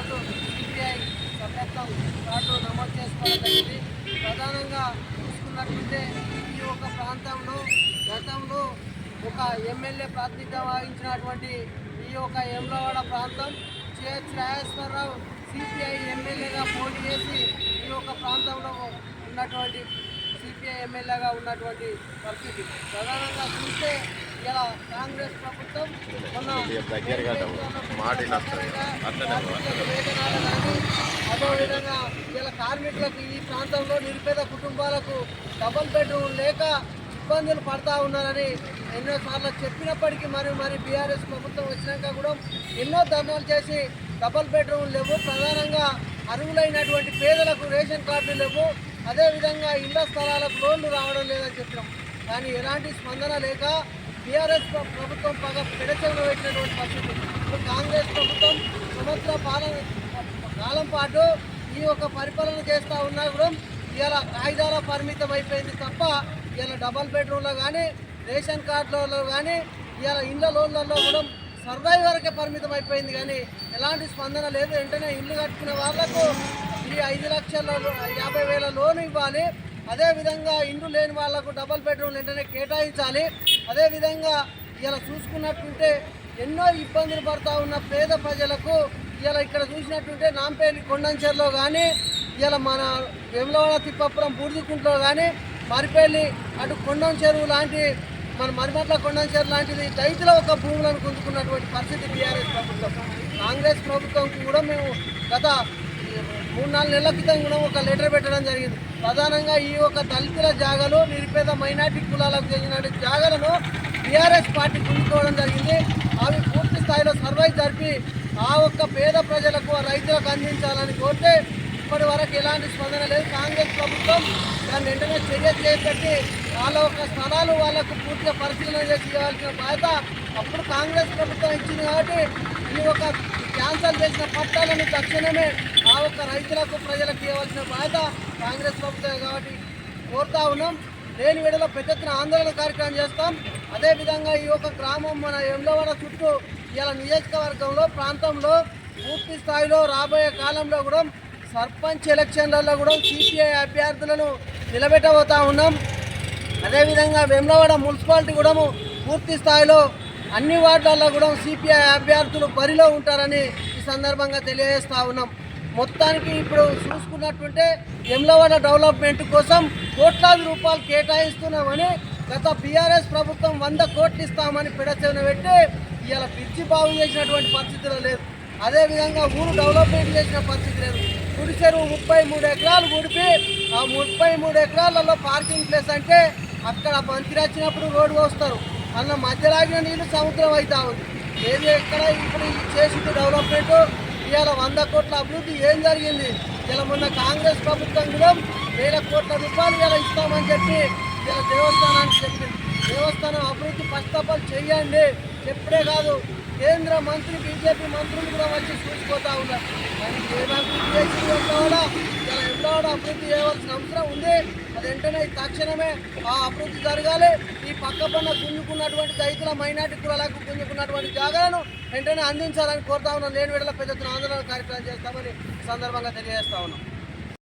పాటు సిపిఐ సభ్యత్వం కార్డు నమోదు చేసుకోవడం జరిగింది. ప్రధానంగా చూసుకున్నట్లయితే ఈ యొక్క ప్రాంతంలో గతంలో ఒక ఎమ్మెల్యే ప్రాతినిధ్యం వహించినటువంటి ఈ యొక్క వేములవాడ ప్రాంతం సిహెచ్ రాజేశ్వరరావు సిపిఐ ఎమ్మెల్యేగా పోటీ చేసి ఈ యొక్క ప్రాంతంలో ఉన్నటువంటి సిపిఐ ఎమ్మెల్యేగా ఉన్నటువంటి పరిస్థితి. ప్రధానంగా చూస్తే ఇలా కాంగ్రెస్ ప్రభుత్వం వేతనాలు కానీ అదేవిధంగా ఇలా కార్మికులకు ఈ ప్రాంతంలో నిరుపేద కుటుంబాలకు డబుల్ బెడ్రూమ్ లేక ఇబ్బందులు పడతా ఉన్నారని ఎన్నోసార్లు చెప్పినప్పటికీ మరి బీఆర్ఎస్ ప్రభుత్వం వచ్చినాక కూడా ఎన్నో ధర్నాలు చేసి డబుల్ బెడ్రూమ్ లేవు, ప్రధానంగా అర్హులైనటువంటి పేదలకు రేషన్ కార్డులు లేవు, అదేవిధంగా ఇళ్ల స్థలాలకు లోన్లు రావడం లేదని చెప్పినాం. కానీ ఎలాంటి స్పందన లేక బీఆర్ఎస్ ప్రభుత్వం బాగా పెడచెవిన పెట్టినటువంటి పరిస్థితి. ఇప్పుడు కాంగ్రెస్ ప్రభుత్వం సంవత్సర కాలం పాటు ఈ యొక్క పరిపాలన చేస్తూ ఉన్నా కూడా ఇలా కాయిదాల పరిమితం అయిపోయింది తప్ప ఇలా డబల్ బెడ్రూమ్లో కానీ రేషన్ కార్డులలో కానీ ఇలా ఇళ్ళ లోన్లలో కూడా సర్వై వరకే పరిమితం అయిపోయింది. కానీ ఎలాంటి స్పందన లేదు. వెంటనే ఇల్లు కట్టుకునే వాళ్లకు ఈ 5,50,000 లోన్ ఇవ్వాలి, అదేవిధంగా ఇండ్లు లేని వాళ్లకు డబల్ బెడ్రూమ్ వెంటనే కేటాయించాలి. అదేవిధంగా ఇలా చూసుకున్నట్టుంటే ఎన్నో ఇబ్బందులు పడుతూ ఉన్న పేద ప్రజలకు ఇలా ఇక్కడ చూసినట్టుంటే నాంపల్లి కొండంచెర్లో కానీ ఇలా మన వేములవాడ తిప్పాపురం బూడిదికుంటలో కానీ మరిపల్లి అటు కొండం చెరువు లాంటి మన మరిమట్ల కొండం చెరువు లాంటిది రైతుల ఒక భూములను గుంజుకున్నటువంటి పరిస్థితి బీఆర్ఎస్ ప్రభుత్వం. కాంగ్రెస్ ప్రభుత్వంకి కూడా మేము గత 3-4 నెలల క్రితం కూడా ఒక లెటర్ పెట్టడం జరిగింది. ప్రధానంగా ఈ యొక్క దళితుల జాగాలు నిరుపేద మైనార్టీ కులాలకు చెందిన జాగాలను బీఆర్ఎస్ పార్టీ గుంజుకోవడం జరిగింది. అవి పూర్తి స్థాయిలో సర్వే జరిపి ఆ ఒక్క పేద ప్రజలకు రైతులకు అందించాలని కోరితే ఇప్పటి వరకు ఎలాంటి స్పందన లేదు. కాంగ్రెస్ ప్రభుత్వం దాన్ని వెంటనే చర్య చేపట్టి వాళ్ళ యొక్క స్థలాలు వాళ్ళకు పూర్తిగా పరిశీలన చేసి ఇవ్వాల్సిన బాధ్యత అప్పుడు కాంగ్రెస్ ప్రభుత్వం ఇచ్చింది. కాబట్టి ఈ యొక్క క్యాన్సల్ చేసిన పట్టాలను తక్షణమే ఆ ఒక్క రైతులకు ప్రజలకు ఇవ్వాల్సిన బాధ్యత కాంగ్రెస్ ప్రభుత్వం కాబట్టి కోరుతా ఉన్నాం. లేని వేళలో పెద్ద ఎత్తున ఆందోళన కార్యక్రమం చేస్తాం. అదేవిధంగా ఈ యొక్క గ్రామం మన వేములవాడ చుట్టూ ఇలా నియోజకవర్గంలో ప్రాంతంలో పూర్తి స్థాయిలో రాబోయే కాలంలో కూడా సర్పంచ్ ఎలక్షన్లలో కూడా సిపిఐ అభ్యర్థులను నిలబెట్టబోతా ఉన్నాం. అదేవిధంగా వేములవాడ మున్సిపాలిటీ కూడా పూర్తి స్థాయిలో అన్ని వార్డులలో కూడా సిపిఐ అభ్యర్థులు బరిలో ఉంటారని ఈ సందర్భంగా తెలియజేస్తూ ఉన్నాం. మొత్తానికి ఇప్పుడు చూసుకున్నట్టుంటే వేములవాడ డెవలప్మెంట్ కోసం కోట్లాది రూపాయలు కేటాయిస్తున్నామని గత బీఆర్ఎస్ ప్రభుత్వం 100 కోట్లు ఇస్తామని పెడచెవిన పెట్టి ఇలా పిచ్చి బాగు చేసినటువంటి పరిస్థితిలో లేదు. అదేవిధంగా ఊరు డెవలప్మెంట్ చేసిన పరిస్థితి లేదు. కుడి చెరువు 33 ఎకరాలు గుడిపి ఆ 33 ఎకరాలలో పార్కింగ్ ప్లేస్ అంటే అక్కడ మంత్రి వచ్చినప్పుడు రోడ్డు వస్తారు, అన్న మధ్యలాగిన నీళ్ళు సముద్రం అవుతా ఉంది. ఏది ఎక్కడ ఇప్పుడు చేసింది డెవలప్మెంట్ ఇవాళ 100 కోట్ల అభివృద్ధి ఏం జరిగింది? ఇలా మొన్న కాంగ్రెస్ ప్రభుత్వం కూడా 1,000 కోట్ల రూపాయలు ఇలా ఇస్తామని చెప్పి ఇలా దేవస్థానానికి చెప్పింది. దేవస్థానం అభివృద్ధి ఫస్ట్ ఆఫ్ ఆల్ చేయండి చెప్పడే కాదు, కేంద్ర మంత్రి బీజేపీ మంత్రులు కూడా వచ్చి చూసిపోతూ ఉన్నారు. కానీ అభివృద్ధి చేయవలసిన అవసరం ఉంది. అది వెంటనే తక్షణమే ఆ అభివృద్ధి జరగాలి. ఈ పక్క పన్న గుంజుకున్నటువంటి రైతుల మైనార్టీ కులాలకు గుంజుకున్నటువంటి జాగాలను వెంటనే అందించాలని కోరుతా ఉన్నాం. లేని వేళలో పెద్ద ఎత్తున ఆందోళన కార్యక్రమం చేస్తామని సందర్భంగా తెలియజేస్తా ఉన్నాం.